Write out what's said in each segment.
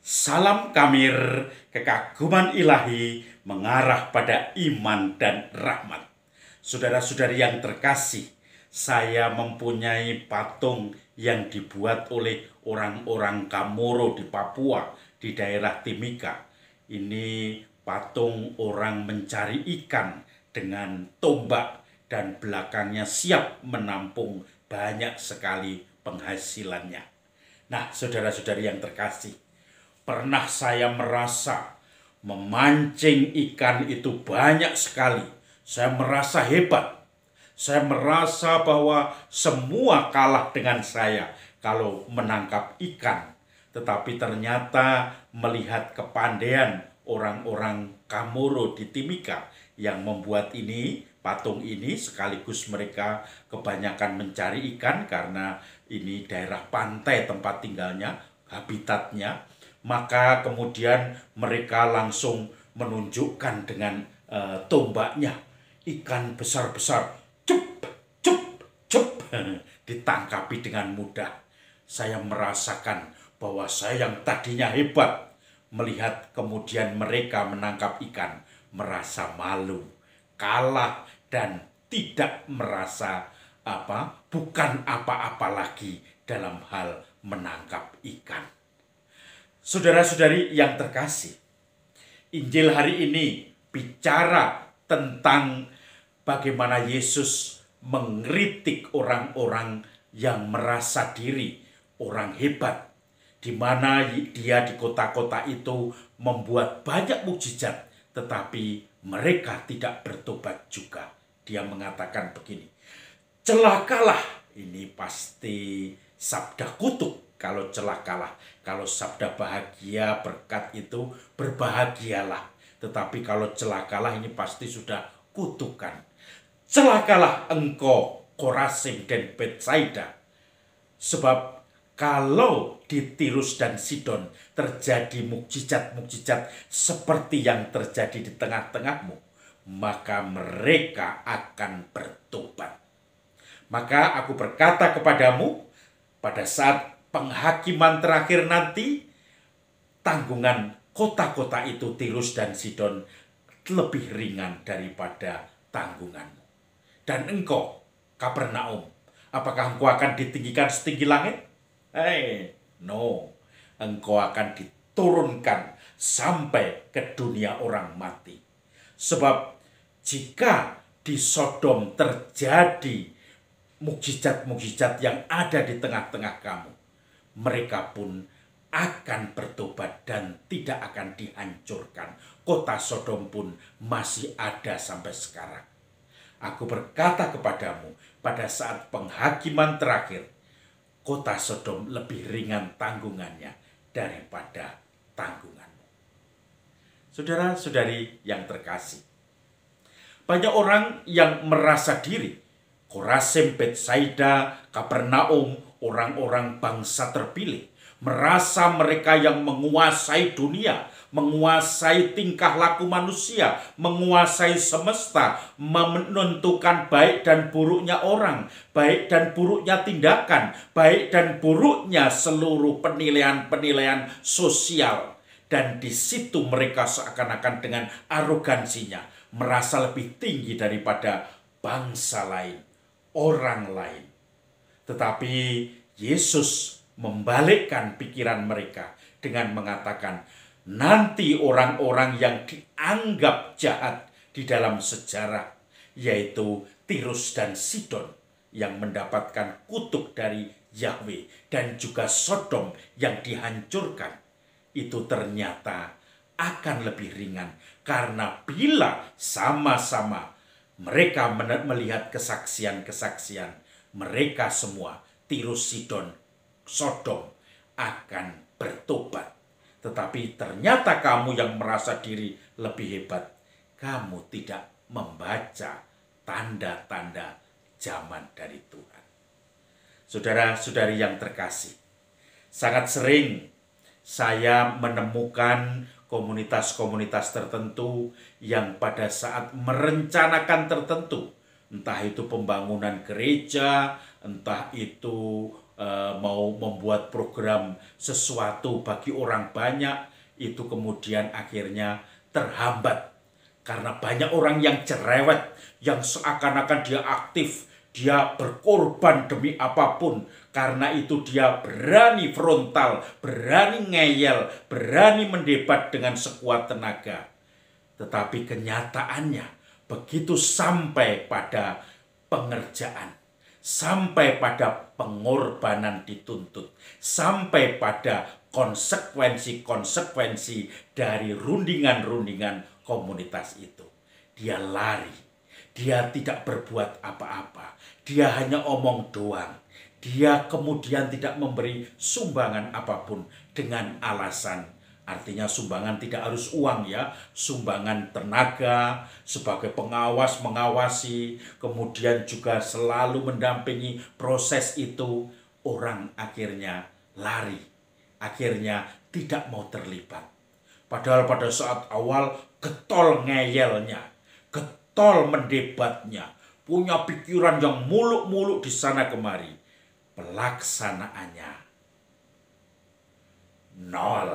Salam Kamir, kekaguman ilahi mengarah pada iman dan rahmat. Saudara-saudari yang terkasih, saya mempunyai patung yang dibuat oleh orang-orang Kamoro di Papua, di daerah Timika. Ini patung orang mencari ikan dengan tombak dan belakangnya siap menampung banyak sekali penghasilannya. Nah, saudara-saudari yang terkasih, pernah saya merasa memancing ikan itu banyak sekali. Saya merasa hebat. Saya merasa bahwa semua kalah dengan saya kalau menangkap ikan. Tetapi ternyata melihat kepandaian orang-orang Kamoro di Timika yang membuat ini, patung ini, sekaligus mereka kebanyakan mencari ikan karena ini daerah pantai tempat tinggalnya, habitatnya. Maka kemudian mereka langsung menunjukkan dengan tombaknya ikan besar-besar, cup, cup, cup, ditangkapi dengan mudah. Saya merasakan bahwa saya yang tadinya hebat melihat kemudian mereka menangkap ikan, merasa malu, kalah, dan tidak merasa bukan apa-apa lagi dalam hal menangkap ikan. Saudara-saudari yang terkasih, Injil hari ini bicara tentang bagaimana Yesus mengkritik orang-orang yang merasa diri orang hebat, di mana dia di kota-kota itu membuat banyak mukjizat, tetapi mereka tidak bertobat juga. Dia mengatakan begini, celakalah, ini pasti sabda kutuk. Kalau celakalah, kalau sabda bahagia berkat itu berbahagialah. Tetapi kalau celakalah ini pasti sudah kutukan. Celakalah engkau Korazim dan Betsaida. Sebab kalau di Tirus dan Sidon terjadi mukjizat-mukjizat seperti yang terjadi di tengah-tengahmu, maka mereka akan bertobat. Maka aku berkata kepadamu, pada saat penghakiman terakhir nanti, tanggungan kota-kota itu Tirus dan Sidon lebih ringan daripada tanggunganmu. Dan engkau, Kapernaum, apakah engkau akan ditinggikan setinggi langit? No. Engkau akan diturunkan sampai ke dunia orang mati. Sebab jika di Sodom terjadi mukjizat-mukjizat yang ada di tengah-tengah kamu, mereka pun akan bertobat dan tidak akan dihancurkan. Kota Sodom pun masih ada sampai sekarang. Aku berkata kepadamu, pada saat penghakiman terakhir, kota Sodom lebih ringan tanggungannya daripada tanggunganmu. Saudara-saudari yang terkasih, banyak orang yang merasa diri Korazim, Betsaida, Kapernaum, orang-orang bangsa terpilih, merasa mereka yang menguasai dunia, menguasai tingkah laku manusia, menguasai semesta, menentukan baik dan buruknya orang, baik dan buruknya tindakan, baik dan buruknya seluruh penilaian-penilaian sosial. Dan di situ mereka seakan-akan dengan arogansinya merasa lebih tinggi daripada bangsa lain, orang lain. Tetapi Yesus membalikkan pikiran mereka dengan mengatakan, nanti orang-orang yang dianggap jahat di dalam sejarah, yaitu Tirus dan Sidon, yang mendapatkan kutuk dari Yahweh, dan juga Sodom yang dihancurkan, itu ternyata akan lebih ringan. Karena bila sama-sama mereka melihat kesaksian-kesaksian, mereka semua, Tirus, Sidon, Sodom, akan bertobat. Tetapi ternyata kamu yang merasa diri lebih hebat, kamu tidak membaca tanda-tanda zaman dari Tuhan. Saudara-saudari yang terkasih, sangat sering saya menemukan komunitas-komunitas tertentu yang pada saat merencanakan tertentu, entah itu pembangunan gereja, entah itu mau membuat program sesuatu bagi orang banyak, itu kemudian akhirnya terhambat. Karena banyak orang yang cerewet, yang seakan-akan dia aktif, dia berkorban demi apapun. Karena itu dia berani frontal, berani ngeyel, berani mendebat dengan sekuat tenaga. Tetapi kenyataannya begitu sampai pada pengerjaan, sampai pada pengorbanan dituntut, sampai pada konsekuensi-konsekuensi dari rundingan-rundingan komunitas itu. Dia lari, dia tidak berbuat apa-apa, dia hanya omong doang. Dia kemudian tidak memberi sumbangan apapun dengan alasan, artinya sumbangan tidak harus uang ya, sumbangan tenaga sebagai pengawas mengawasi, kemudian juga selalu mendampingi proses itu. Orang akhirnya lari, akhirnya tidak mau terlibat. Padahal pada saat awal getol ngeyelnya, getol mendebatnya, punya pikiran yang muluk-muluk di sana kemari. Pelaksanaannya nol.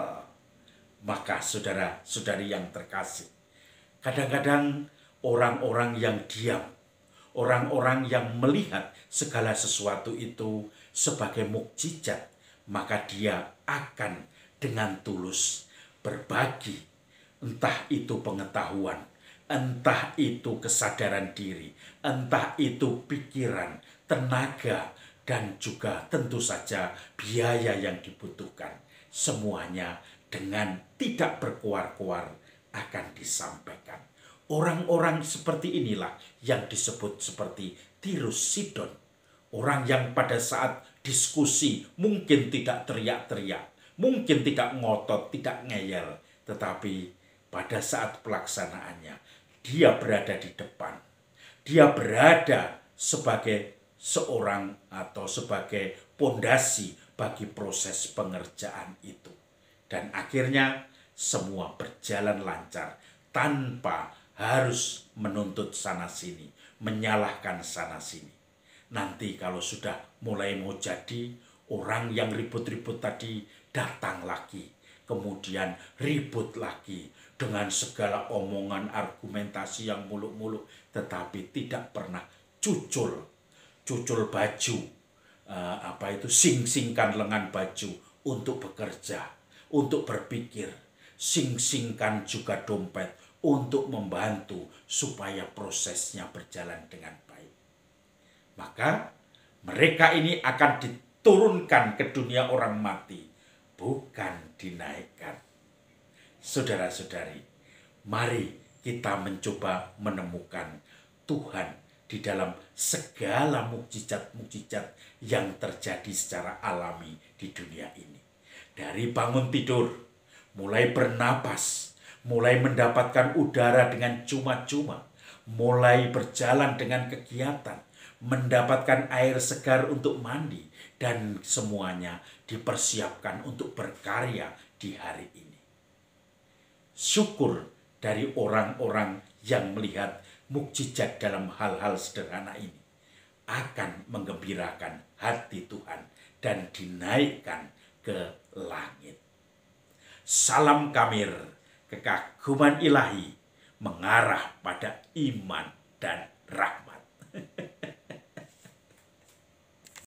Maka saudara-saudari yang terkasih, kadang-kadang orang-orang yang diam, orang-orang yang melihat segala sesuatu itu sebagai mukjizat, maka dia akan dengan tulus berbagi, entah itu pengetahuan, entah itu kesadaran diri, entah itu pikiran, tenaga, dan juga tentu saja biaya yang dibutuhkan. Semuanya dengan tidak berkuar-kuar akan disampaikan. Orang-orang seperti inilah yang disebut seperti Tirus Sidon. Orang yang pada saat diskusi mungkin tidak teriak-teriak, mungkin tidak ngotot, tidak ngeyel, tetapi pada saat pelaksanaannya dia berada di depan. Dia berada sebagai seorang atau sebagai pondasi bagi proses pengerjaan itu. Dan akhirnya semua berjalan lancar tanpa harus menuntut sana-sini, menyalahkan sana-sini. Nanti kalau sudah mulai mau jadi, orang yang ribut-ribut tadi datang lagi, kemudian ribut lagi dengan segala omongan argumentasi yang muluk-muluk, tetapi tidak pernah cucul baju, sing-singkan lengan baju untuk bekerja, untuk berpikir, sing-singkan juga dompet untuk membantu supaya prosesnya berjalan dengan baik. Maka mereka ini akan diturunkan ke dunia orang mati, bukan dinaikkan. Saudara-saudari, mari kita mencoba menemukan Tuhan di dalam segala mukjizat-mukjizat yang terjadi secara alami di dunia ini. Dari bangun tidur, mulai bernapas, mulai mendapatkan udara dengan cuma-cuma, mulai berjalan dengan kegiatan, mendapatkan air segar untuk mandi, dan semuanya dipersiapkan untuk berkarya di hari ini. Syukur dari orang-orang yang melihat mukjizat dalam hal-hal sederhana ini akan menggembirakan hati Tuhan dan dinaikkan ke langit. Salam Kamir, kekaguman ilahi mengarah pada iman dan rahmat.